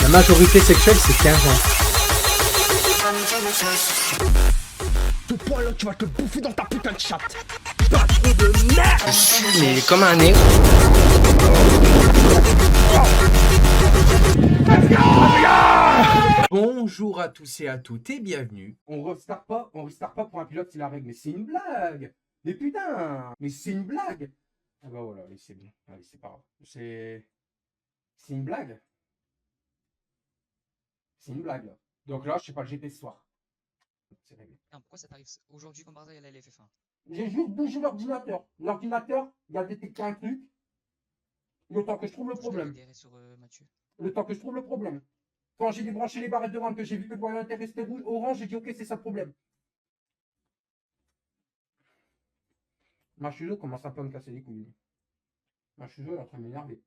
La majorité sexuelle, c'est 15 ans. Tout point là, tu vas te bouffer dans ta putain de chatte. Pas trop de merde. Mais comme un nez. Bonjour à tous et à toutes et bienvenue. On restart pas pour un pilote, c'est la règle. Mais c'est une blague. Mais putain, mais c'est une blague. Ah bah voilà, allez, c'est bon. Allez, c'est pas grave. C'est une blague. C'est une blague là. Donc là, je sais pas le GP ce soir. C'est réglé. Non, pourquoi ça t'arrive aujourd'hui comparé à la LFF1? J'ai juste bougé l'ordinateur. L'ordinateur, il a détecté un truc. Le temps que je trouve le problème. Sur, Mathieu. Le temps que je trouve le problème. Quand j'ai débranché les barrettes de RAM, que j'ai vu que le voyant était resté rouge, orange, j'ai dit ok, c'est ça le problème. Ma chuseau commence un peu à me casser les couilles. Ma chuseau est en train de m'énerver.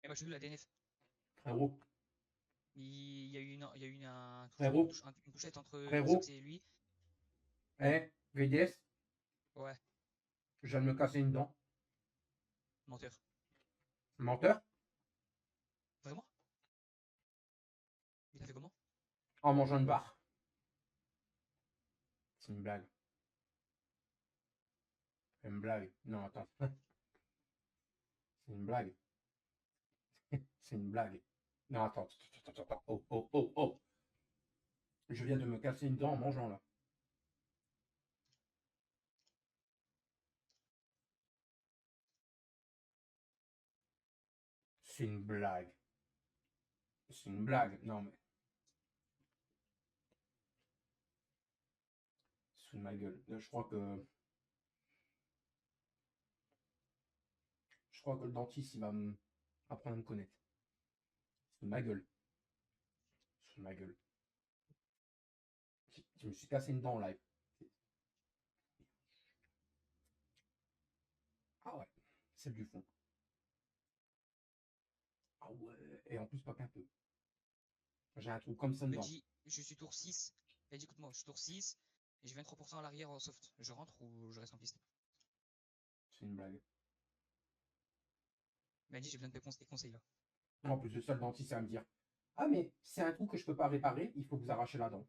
Et moi je suis la DNF. Frérot. Il y a eu Frérot. une touchette entre Frérot. Sox et lui. VDS, Ouais, je viens de me casser une dent. menteur. Menteur. Vraiment? Il a fait comment? En mangeant une barre. C'est une blague. C'est une blague. Non, attends. C'est une blague. C'est une blague. Non, attends. Oh, oh, oh, oh. Je viens de me casser une dent en mangeant là. C'est une blague. C'est une blague. Non, mais. Sous ma gueule. Je crois que. Je crois que le dentiste, il va apprendre à me connaître. Sous ma gueule. Sous ma gueule. Je me suis cassé une dent en live. Ah ouais. C'est du fond. Ah ouais. Et en plus, pas qu'un peu. J'ai un truc comme ça dedans. Je suis tour 6. Il dit écoute-moi, je suis tour 6. Et j'ai 23% à l'arrière en soft. Je rentre ou je reste en piste? C'est une blague. Il m'a dit j'ai besoin de tes conseils là. En plus de ça, le dentiste va me dire ah mais c'est un trou que je peux pas réparer, il faut vous arracher la dent.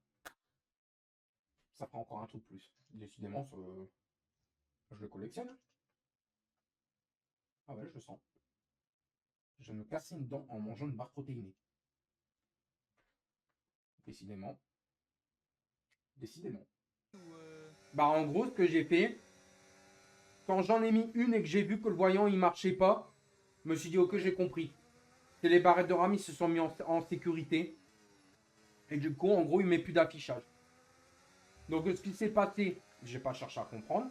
Ça prend encore un trou de plus. Décidément, je le collectionne. Ah ouais, je le sens. Je me casse une dent en mangeant une barre protéinée. Décidément. Décidément. Bah en gros, ce que j'ai fait, quand j'en ai mis une et que j'ai vu que le voyant il marchait pas, je me suis dit ok, j'ai compris. C'est les barrettes de RAM, ils se sont mis en sécurité. Et du coup, en gros, il ne met plus d'affichage. Donc, ce qui s'est passé, je n'ai pas cherché à comprendre.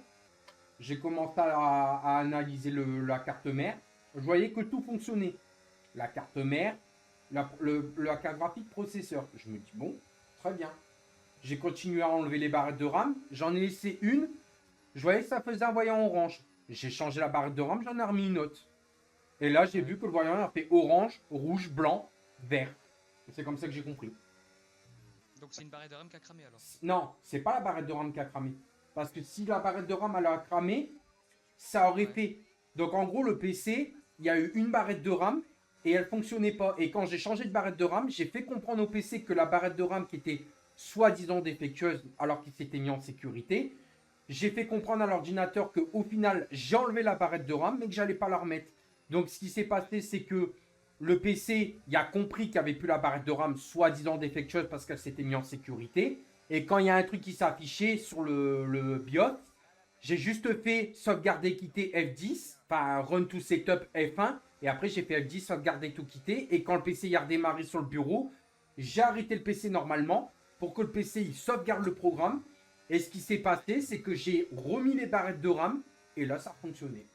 J'ai commencé à analyser la carte mère. Je voyais que tout fonctionnait. La carte mère, la carte graphique, processeur. Je me dis, bon, très bien. J'ai continué à enlever les barrettes de RAM. J'en ai laissé une. Je voyais que ça faisait un voyant orange. J'ai changé la barrette de RAM, j'en ai remis une autre. Et là, j'ai vu que le voyant a fait orange, rouge, blanc, vert. C'est comme ça que j'ai compris. Donc c'est une barrette de RAM qui a cramé alors? Non, c'est pas la barrette de RAM qui a cramé. Parce que si la barrette de RAM elle a cramé, ça aurait fait. Donc en gros, le PC, il y a eu une barrette de RAM et elle fonctionnait pas. Et quand j'ai changé de barrette de RAM, j'ai fait comprendre au PC que la barrette de RAM qui était soi-disant défectueuse alors qu'il s'était mis en sécurité, j'ai fait comprendre à l'ordinateur qu'au final, j'ai enlevé la barrette de RAM mais que j'allais pas la remettre. Donc, ce qui s'est passé, c'est que le PC, il a compris qu'il n'y avait plus la barrette de RAM soi-disant défectueuse parce qu'elle s'était mise en sécurité. Et quand il y a un truc qui s'est affiché sur le BIOS, j'ai juste fait sauvegarder, quitter F10, enfin run to setup F1. Et après, j'ai fait F10, sauvegarder, tout quitter. Et quand le PC a redémarré sur le bureau, j'ai arrêté le PC normalement pour que le PC il sauvegarde le programme. Et ce qui s'est passé, c'est que j'ai remis les barrettes de RAM et là, ça a fonctionné.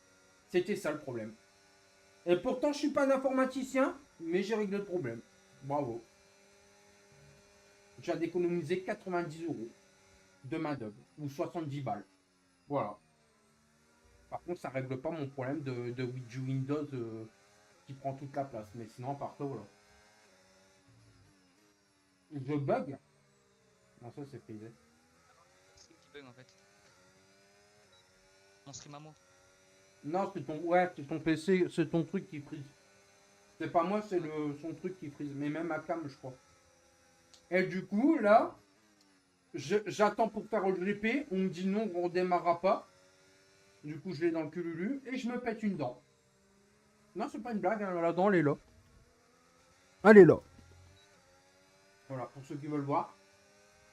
C'était ça le problème. Et pourtant, je ne suis pas un informaticien, mais j'ai réglé le problème. Bravo. J'ai économisé 90 €. de main-d'œuvre. Ou 70 balles. Voilà. Par contre, ça règle pas mon problème du Windows qui prend toute la place. Mais sinon, par contre, voilà. Je bug. Non, ça c'est frisé. C'est qui bug en fait. Mon stream à moi. Non, c'est ton, ouais, c'est ton PC, c'est ton truc qui frise. C'est pas moi, c'est son truc qui frise. Mais même à cam, je crois. Et du coup, là, j'attends pour faire le GP. On me dit non, on redémarrera pas. Du coup, je l'ai dans le cululu et je me pète une dent. Non, c'est pas une blague, hein, la dent, elle est là. Elle est là. Voilà, pour ceux qui veulent voir.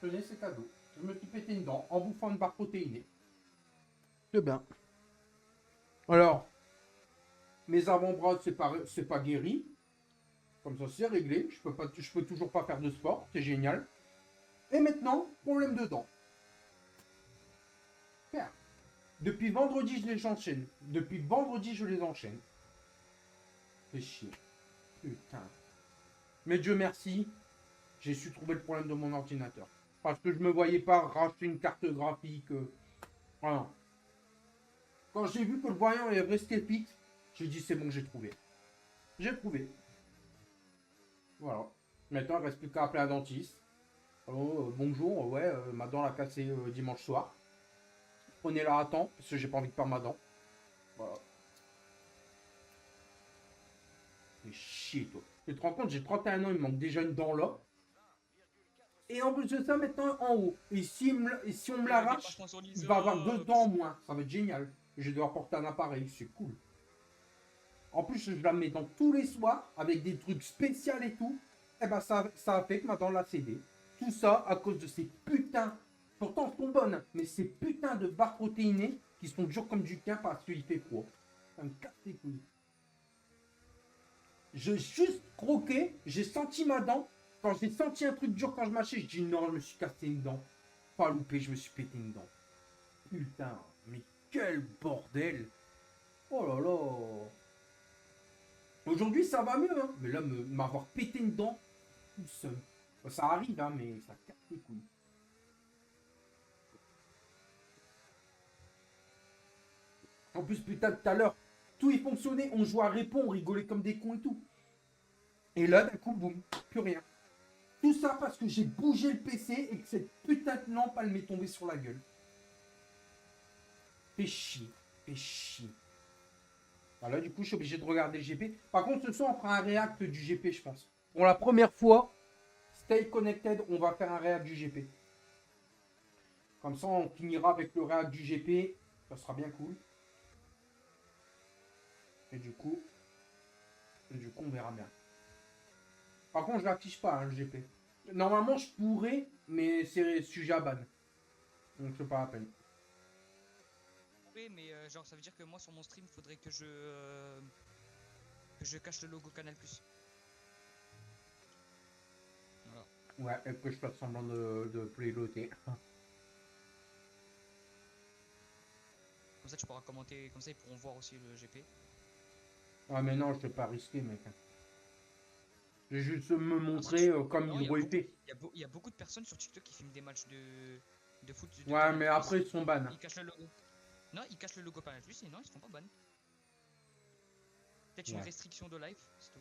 Tenez, c'est cadeau. Je me suis pété une dent en bouffant une barre protéinée. C'est bien. Alors, mes avant-bras, c'est pas guéri. Comme ça, c'est réglé. Je peux toujours pas faire de sport. C'est génial. Et maintenant, problème de dents. Merde. Depuis vendredi, je les enchaîne. Depuis vendredi, je les enchaîne. C'est chier. Putain. Mais Dieu merci, j'ai su trouver le problème de mon ordinateur. Parce que je me voyais pas racheter une carte graphique. Voilà. Quand j'ai vu que le voyant est resté fixe, j'ai dit c'est bon, j'ai trouvé. J'ai trouvé. Voilà. Maintenant, il ne reste plus qu'à appeler un dentiste. Oh, bonjour, ouais, ma dent l'a cassée dimanche soir. Prenez-la à temps, parce que j'ai pas envie de perdre ma dent. Voilà. Mais chier, toi. Tu te rends compte, j'ai 31 ans, il me manque déjà une dent là. Et en plus de ça, maintenant en haut. Et si on me l'arrache, il va avoir 2 dents en moins. Ça va être génial. Je vais devoir porter un appareil, c'est cool. En plus, je la mets dans tous les soirs, avec des trucs spéciaux et tout. Et ben ça a fait que ma dent l'a cédé. Tout ça à cause de ces putains, pourtant elles sont bonnes, mais ces putains de barres protéinées qui sont dures comme du quin parce qu'il fait froid. Ça me casse les couilles. J'ai juste croqué, j'ai senti ma dent. Quand j'ai senti un truc dur quand je mâchais, je dis non, je me suis cassé une dent. Pas loupé, je me suis pété une dent. Putain, mais quel bordel. Oh là là. Aujourd'hui, ça va mieux, hein. Mais là, m'avoir pété une dent, tout seul. Ça arrive, hein, mais ça casse les couilles. En plus, putain, tout à l'heure, tout y fonctionnait. On jouait à répondre, on rigolait comme des cons et tout. Et là, d'un coup, boum, plus rien. Tout ça parce que j'ai bougé le PC et que cette putain de lampe, elle m'est tombée sur la gueule. Fais chier, fais chier. Voilà, du coup, je suis obligé de regarder le GP. Par contre, ce soir, on fera un react du GP, je pense. Pour la première fois, Stay Connected, on va faire un react du GP. Comme ça, on finira avec le react du GP. Ça sera bien cool. Et du coup, on verra bien. Par contre, je l'affiche pas, hein, le GP. Normalement, je pourrais, mais c'est sujet à ban. Donc, c'est pas la peine. Oui, mais genre ça veut dire que moi sur mon stream, il faudrait que je cache le logo Canal+. Voilà. Ouais, et que je fasse semblant de playloader. Comme ça tu pourras commenter, comme ça ils pourront voir aussi le GP. Ah, mais non, je vais pas risquer, mec. Je vais juste me montrer comme Non, il doit être. il y a beaucoup de personnes sur TikTok qui filment des matchs de foot. Ouais, mais après, ils sont ban. Ils cachent le logo. Non, ils cachent le logo Canal+, sinon ils se font pas ban. Peut-être une restriction de live, c'est tout.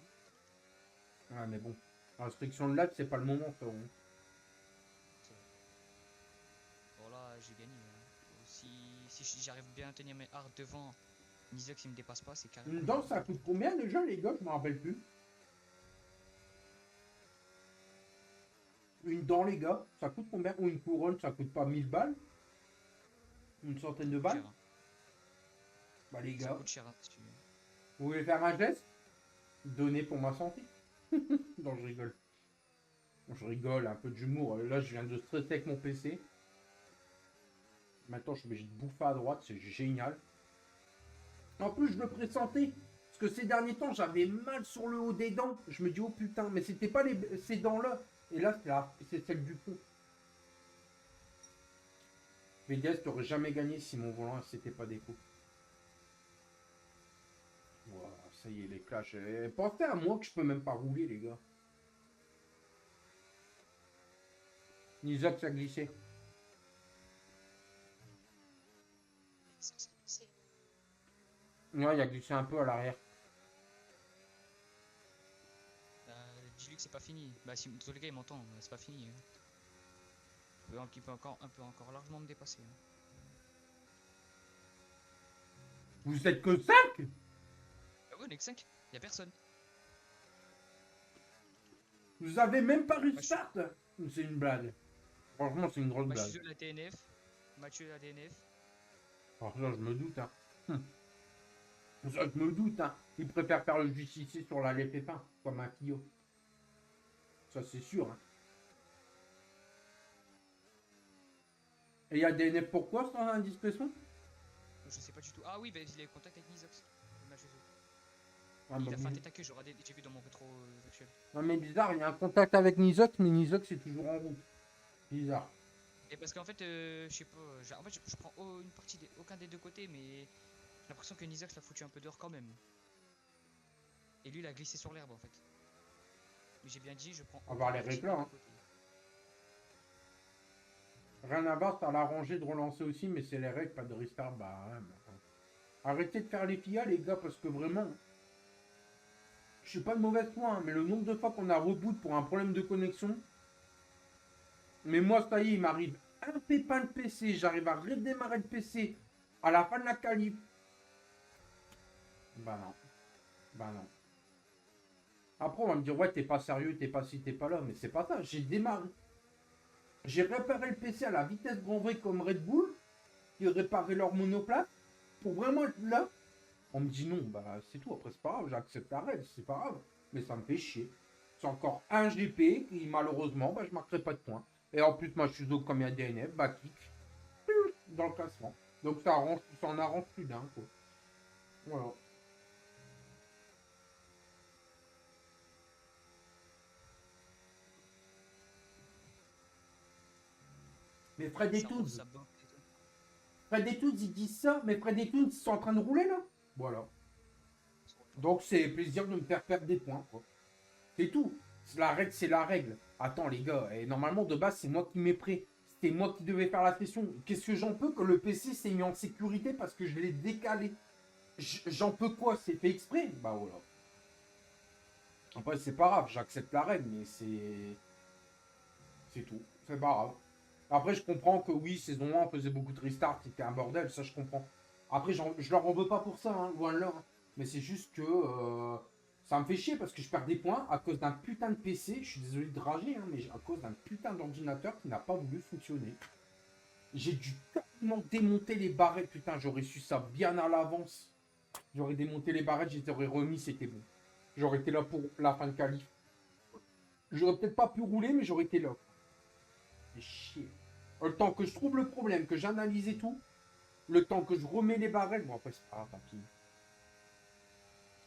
Ouais, mais bon. La restriction de live, c'est pas le moment, frérot. Voilà, j'ai gagné. Hein. Si j'arrive bien à tenir mes arts devant Nizox, il me dépasse pas, c'est carrément. Une danse, ça coûte combien déjà, les gars? Je me rappelle plus. Une dent, les gars, ça coûte combien? Ou une couronne, ça coûte pas 1000 balles? Une centaine de balles? Cher, hein. Bah, les Ça gars, coûte cher, hein, si tu... vous voulez faire un geste? Donnez pour ma santé. Non, je rigole. Je rigole, un peu d'humour. Là, je viens de stresser avec mon PC. Maintenant, je suis obligé de bouffer à droite, c'est génial. En plus, je le pressentais. Parce que ces derniers temps, j'avais mal sur le haut des dents. Je me dis, oh putain, mais c'était pas ces dents-là. Et là, c'est celle du fond. VDS, t'aurais jamais gagné si mon volant c'était pas déco. Voilà, ça y est, les clashs. Pensez à moi que je peux même pas rouler, les gars. Nizox a glissé. Ouais, il a glissé un peu à l'arrière. Dis-lui que c'est pas fini. Bah, si tous les gars ils m'entendent, c'est pas fini. Hein. Il peut encore largement me dépasser. Hein. Vous êtes que 5? Ah ouais, on est que 5. Y'a personne. Vous avez même pas Moi, je suis, restart? C'est une blague. Franchement, c'est une grosse moi, je blague. suis de la DNF. Mathieu est la DNF. Alors ça, je me doute, hein. Ça, je me doute, hein. Il préfère faire le justicier sur la lait pépin, comme un Clio. Ça, c'est sûr, hein. Et il y a DNF pourquoi, sans indiscrétion? Je sais pas du tout. Ah oui, bah, il est en contact avec Nizox. Le match Ah, il bah, a fait un tête à queue, j'ai vu dans mon rétro virtuel. non, mais bizarre, il y a un contact avec Nizox, mais Nizox est toujours en route. Bizarre. Et parce qu'en fait, je sais pas, en fait, je prends une partie aucun des deux côtés, mais j'ai l'impression que Nizox l'a foutu un peu dehors quand même. Et lui, il a glissé sur l'herbe en fait. Mais j'ai bien dit, je prends On va voir les aucun parti des règles, deux hein. côtés. Rien à voir, t'as l'arrangé de relancer aussi, mais c'est les règles, pas de restart. Bah, ouais, arrêtez de faire les FIA, les gars, parce que vraiment, je suis pas de mauvaise foi, hein, mais le nombre de fois qu'on a reboot pour un problème de connexion, mais moi, ça y est, il m'arrive un pépin de PC, j'arrive à redémarrer le PC à la fin de la qualif. Bah non, bah non. Après, on va me dire, ouais, t'es pas sérieux, t'es pas ci, t'es pas là, mais c'est pas ça, j'ai démarré. J'ai réparé le PC à la vitesse grand V comme Red Bull, qui réparait leur monoplace, pour vraiment être là. On me dit non, bah c'est tout, après c'est pas grave, j'accepte la règle, c'est pas grave, mais ça me fait chier. C'est encore un GP qui malheureusement, bah, je marquerai pas de points. Et en plus, moi je suis donc comme il y a DNF, bah kick dans le classement. Donc ça en arrange plus d'un quoi. Voilà. Mais Fred et Ça Toons, rose, ça bat. Fred et Toons ils disent ça, mais Fred et Toons ils sont en train de rouler là. Voilà. Donc c'est plaisir de me faire perdre des points quoi. C'est tout. La règle, c'est la règle. Attends, les gars, et normalement, de base, c'est moi qui m'ai prêt. C'était moi qui devais faire la session. Qu'est-ce que j'en peux que le PC s'est mis en sécurité parce que je l'ai décalé? J'en peux quoi? C'est fait exprès? Bah voilà. Après, c'est pas grave, j'accepte la règle, mais c'est. C'est tout. C'est pas grave. Après, je comprends que oui, saison 1, on faisait beaucoup de restart, c'était un bordel, ça je comprends. Après, je leur en veux pas pour ça, hein, loin de là. Hein. Mais c'est juste que ça me fait chier parce que je perds des points à cause d'un putain de PC. Je suis désolé de rager, hein, mais à cause d'un putain d'ordinateur qui n'a pas voulu fonctionner. J'ai dû tellement démonter les barrettes, putain, j'aurais su ça bien à l'avance. J'aurais démonté les barrettes, j'aurais remis, c'était bon. J'aurais été là pour la fin de qualif. J'aurais peut-être pas pu rouler, mais j'aurais été là. C'est chier. Le temps que je trouve le problème, que j'analyse et tout, le temps que je remets les barrettes, bon après c'est pas grave, tant pis.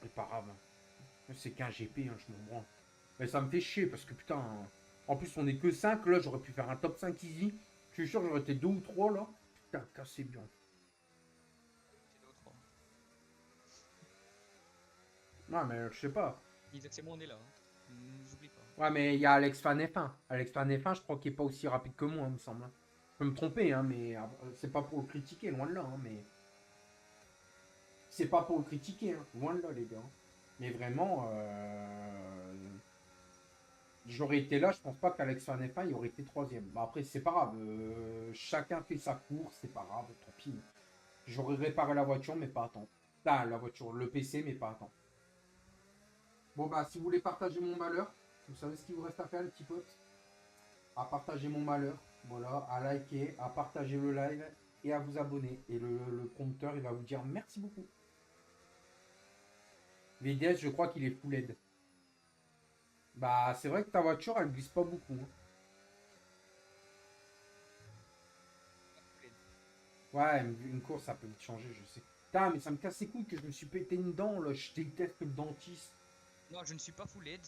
C'est pas grave. Hein. C'est qu'un GP, hein, je m'en branle. Mais ça me fait chier parce que putain, en plus on est que 5 là, j'aurais pu faire un top 5 easy. Je suis sûr j'aurais été 2 ou 3 là. Putain, cassé bien. Ouais mais je sais pas. C'est bon, on est là. Hein. J'oublie pas. Ouais mais il y a Alex Fan F1. Alex Fan F1 je crois qu'il est pas aussi rapide que moi, il me semble. Je peux me tromper, hein, mais c'est pas pour le critiquer, loin de là, hein, mais. C'est pas pour le critiquer, hein, loin de là les gars. Mais vraiment, j'aurais été là, je pense pas qu'Alex Van F1 il aurait été troisième. Bah après, c'est pas grave. Chacun fait sa course, c'est pas grave, tant pis. J'aurais réparé la voiture, mais pas à temps. Ah, la voiture, le PC, mais pas à temps. Bon bah, si vous voulez partager mon malheur, vous savez ce qu'il vous reste à faire, les petits potes? À partager mon malheur, voilà, à liker, à partager le live et à vous abonner. Et le prompteur, il va vous dire merci beaucoup. VDS, je crois qu'il est full LED. Bah, c'est vrai que ta voiture, elle glisse pas beaucoup. Hein. Ouais, une course, ça peut vite changer, je sais. Putain, mais ça me casse les couilles que je me suis pété une dent, là. Je déteste le dentiste. Non, je ne suis pas full aide,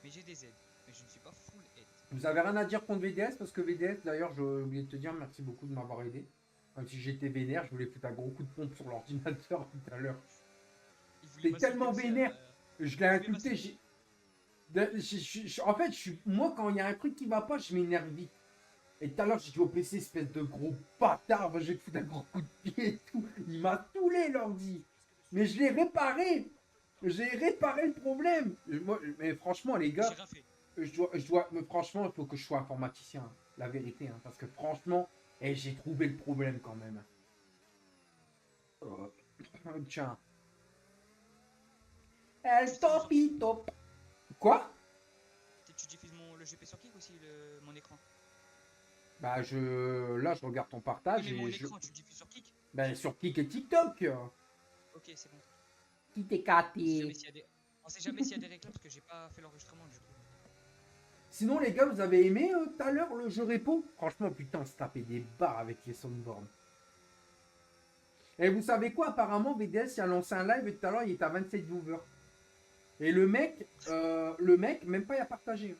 mais j'ai des aides. Mais je ne suis pas full aide. Vous avez rien à dire contre VDS, parce que VDS, d'ailleurs, j'ai oublié de te dire, merci beaucoup de m'avoir aidé. Même si j'étais vénère, je voulais foutre un gros coup de pompe sur l'ordinateur tout à l'heure. J'étais tellement vénère, je l'ai inculté. En fait, moi, quand il y a un truc qui va pas, je m'énerve vite. Et tout à l'heure, j'ai dit au PC, espèce de gros bâtard, va, j'ai foutu un gros coup de pied et tout. Il m'a saoulé l'ordi. Mais je l'ai réparé. J'ai réparé le problème. Mais franchement, les J'ai gars, rien fait. mais franchement, il faut que je sois informaticien. Hein, la vérité, hein, parce que franchement, j'ai trouvé le problème quand même. Oh, tiens. El topito. Quoi? Tu diffuses le GP sur Kick aussi, mon écran? Bah, là, je regarde ton Oui, partage mais mon et écran, tu le diffuses sur Kick? bah, sur Kik et TikTok. Ok, c'est bon. Qui t'est On sait jamais caté. s'il y a des... On sait jamais s'il y a des réclames parce que j'ai pas fait l'enregistrement du coup. Sinon, les gars, vous avez aimé tout à l'heure le jeu repo? Franchement, putain, on se tapait des barres avec les soundboards. Et vous savez quoi? Apparemment, VDS, il a lancé un live et tout à l'heure, il était à 27 viewers. Et le mec, même pas, il a partagé.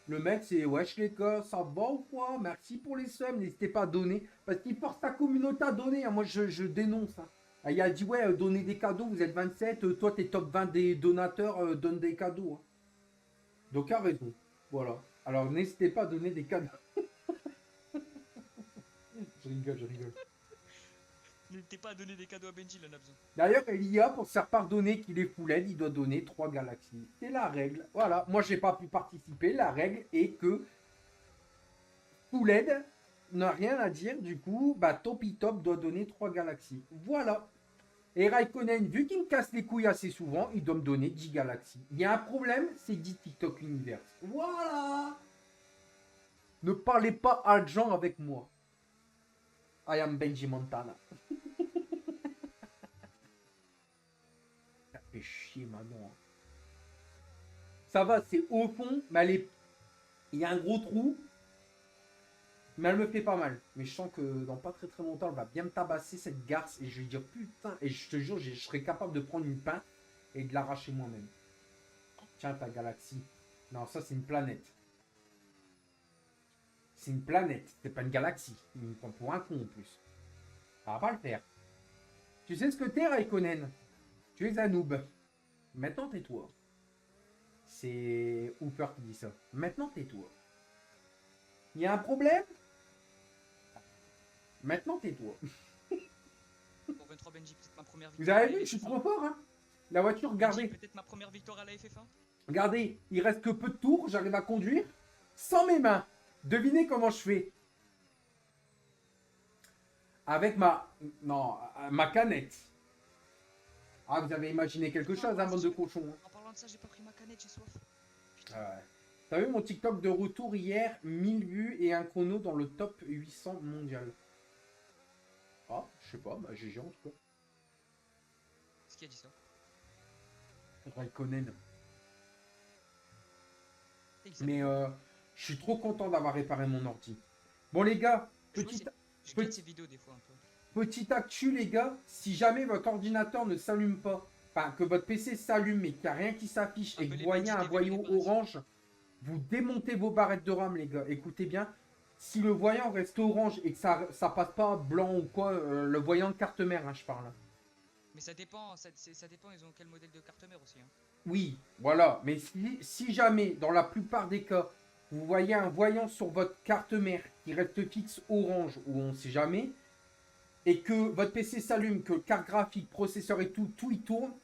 Le mec, c'est wesh les gars, ça va ou quoi? Merci pour les subs, n'hésitez pas à donner. Parce qu'il force ta communauté à donner. Hein. Moi, je dénonce. Hein. Ah, il a dit, ouais, donnez des cadeaux, vous êtes 27, toi, t'es top 20 des donateurs, donne des cadeaux. Hein. Donc, a raison. Voilà. Alors, n'hésitez pas à donner des cadeaux. Je rigole, je rigole. N'hésitez pas à donner des cadeaux à Benji, il en a besoin. D'ailleurs, Elia, pour se faire pardonner qu'il est full aide, il doit donner 3 galaxies. C'est la règle. Voilà. Moi, j'ai pas pu participer. La règle est que full aide n'a rien à dire. Du coup, bah, Topi Top doit donner 3 galaxies. Voilà. Et Raikkonen, vu qu'il me casse les couilles assez souvent, il doit me donner 10 galaxies. Il y a un problème, c'est 10 TikTok Universe. Voilà. Ne parlez pas argent avec moi. I am Benji Montana. Ça fait chier, maman. Ça va, c'est au fond, mais il y a un gros trou. Mais elle me fait pas mal. Mais je sens que dans pas très longtemps, elle va bien me tabasser cette garce. Et je vais dire putain. Et je te jure, je serais capable de prendre une pince et de l'arracher moi-même. Tiens, ta galaxie. Non, ça, c'est une planète. C'est une planète. C'est pas une galaxie. Il me prend pour un con en plus. Ça va pas le faire. Tu sais ce que t'es, Raikkonen? Tu es un noob. Maintenant, tais-toi. C'est Hooper qui dit ça. Maintenant, tais-toi. Il y a un problème? Maintenant, tais-toi. Pour 23 Benji, peut-être ma première Vous victoire. avez vu, je suis trop fort, hein? La voiture, regardez. Peut-être ma première victoire à la FF1. Regardez, il reste que peu de tours, j'arrive à conduire sans mes mains. Devinez comment je fais. Avec ma canette. Ah, vous avez imaginé quelque chose, hein, bande de cochons. Hein. En parlant de ça, j'ai pas pris ma canette, j'ai soif. Putain. Ouais. T'as vu mon TikTok de retour hier, 1000 vues et un chrono dans le top 800 mondial. Ah, je sais pas, bah GG en tout cas. C'est qui a dit ça? Raikkonen. Et il s'appelle- Mais je suis trop content d'avoir réparé mon ordi. Bon les gars, Je vois, petite... je regarde ces vidéos des fois un peu. Petite actu les gars, si jamais votre ordinateur ne s'allume pas, enfin que votre PC s'allume mais qu'il n'y a rien qui s'affiche et que vous voyez un voyant orange, vous démontez vos barrettes de RAM les gars. Écoutez bien, si le voyant reste orange et que ça passe pas blanc ou quoi, le voyant de carte mère, hein, je parle. Mais ça dépend, ça dépend, ils ont quel modèle de carte mère aussi. Hein. Oui, voilà, mais si jamais, dans la plupart des cas, vous voyez un voyant sur votre carte mère qui reste fixe orange ou on sait jamais, et que votre PC s'allume, que carte graphique, processeur et tout y tourne,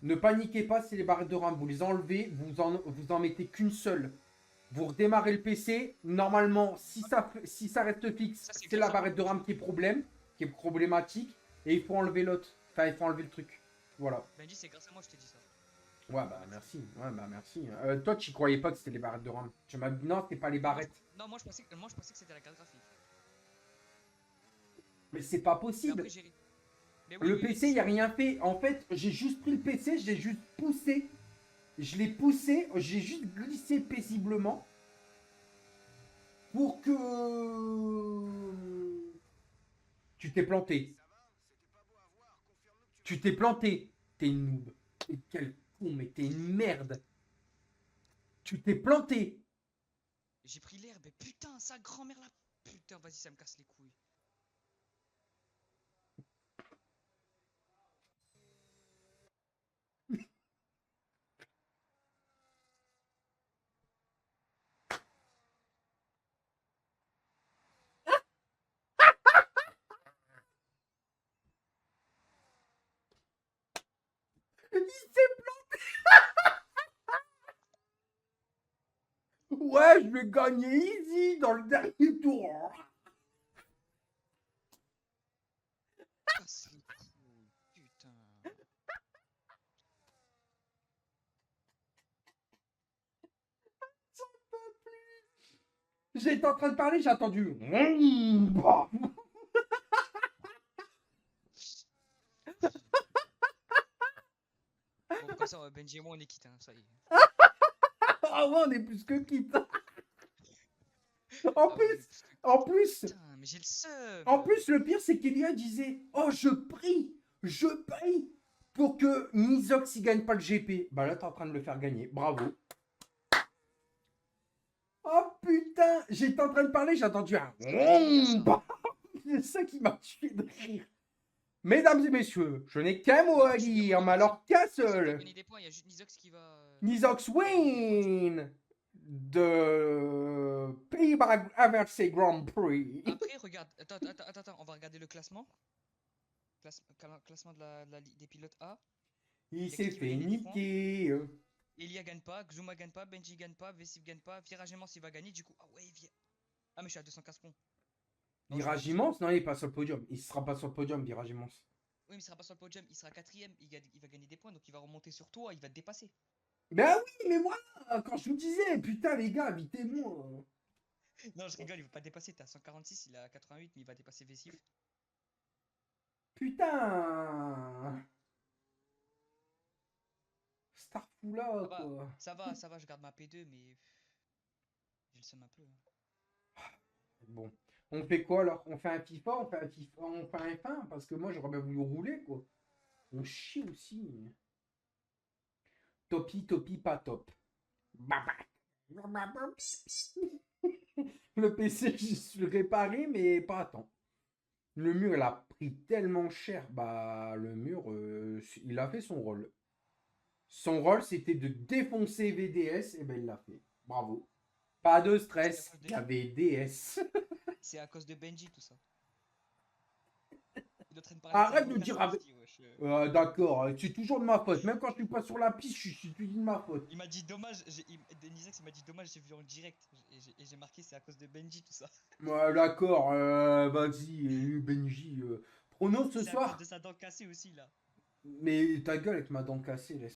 ne paniquez pas, c'est les barrettes de RAM. Vous les enlevez, vous en mettez qu'une seule. Vous redémarrez le PC. Normalement, si ça reste fixe, c'est la barrette de RAM qui est problématique. Et il faut enlever l'autre. Enfin, il faut enlever le truc. Voilà. Benji, c'est grâce à moi que je t'ai dit ça. Ouais, bah merci. Ouais, bah merci. Toi, tu croyais pas que c'était les barrettes de RAM. Tu m'as dit non, c'est pas les barrettes. Non, moi je pensais que c'était la carte graphique. Mais c'est pas possible. Après, mais oui, Le oui, PC, il n'y a rien fait. En fait, j'ai juste pris le PC, je l'ai juste poussé. Je l'ai poussé, j'ai juste glissé paisiblement. Pour que... Tu t'es planté. Tu t'es planté. T'es une noob. Et quel con, mais t'es une merde. Tu t'es planté. J'ai pris l'herbe, putain, sa grand-mère là. Putain, vas-y, ça me casse les couilles. vais gagner easy dans le dernier tour. Casse les couilles, putain. J'étais en train de parler, j'ai entendu. Bon, comme ça, Benji et moi, on est quitte, hein, ça y est. Ah ouais, on est plus que quitte. En Ah ouais, plus, parce que- en plus, Putain, mais j'ai le seum. en plus, le pire, c'est qu'Elia disait, oh, je prie pour que Nizox, il gagne pas le GP. Bah là, t'es en train de le faire gagner. Bravo. Oh putain, j'étais en train de parler, j'ai entendu un. C'est ça qui m'a tué de rire. Mesdames et messieurs, je n'ai qu'un mot à dire, mais alors qu'un Si on doit seul. gagner des points, il y a juste Nizox qui va. Nizox win de Pays-Bas Inversé Grand Prix. Après, regarde, attends, on va regarder le classement. Classement des pilotes A. Il y a s'est qui va fait gagner des points niquer. Elia gagne pas, Xuma gagne pas, Benji gagne pas, Vessif gagne pas, Virage Immense il va gagner, du coup. Ah ouais, Ah, mais je suis à 215 points. Non, je Virage suis à immense, non, il est pas sur le podium. Il sera pas sur le podium, Virage immense. Oui, mais il sera pas sur le podium, il sera quatrième, il va gagner des points, donc il va remonter sur toi, il va te dépasser. Ben oui, mais moi, quand je vous disais, putain, les gars, invitez-moi. Non, je rigole, il va pas te dépasser, t'es à 146, il est à 88, mais il va dépasser Vessif. Putain. Starfou là, quoi. Ça va, je garde ma P2, mais. J'ai le seum un peu. Bon. On fait quoi alors? On fait un FIFA? On fait un FIFA? On fait un F1? Parce que moi, j'aurais bien voulu rouler, quoi. On chie aussi. Topi, pas top. Le PC, je suis réparé, mais pas à temps. Le mur, il a pris tellement cher. Bah, le mur, il a fait son rôle. Son rôle, c'était de défoncer VDS. Et ben, il l'a fait. Bravo. Pas de stress. Il y a VDS. C'est à cause de Benji, tout ça. Il est en train de parler Arrête sa de dire vocation, wesh. d'accord, c'est toujours de ma faute. Même quand je suis pas sur la piste, c'est toujours de ma faute. Il m'a dit dommage, Denisex il m'a dit dommage, j'ai vu en direct. Et j'ai marqué c'est à cause de Benji, tout ça. Ouais, d'accord, vas-y, Benji. Prono ce C'est à cause soir. de sa dent cassée aussi, là. Mais ta gueule avec ma dent cassée, laisse.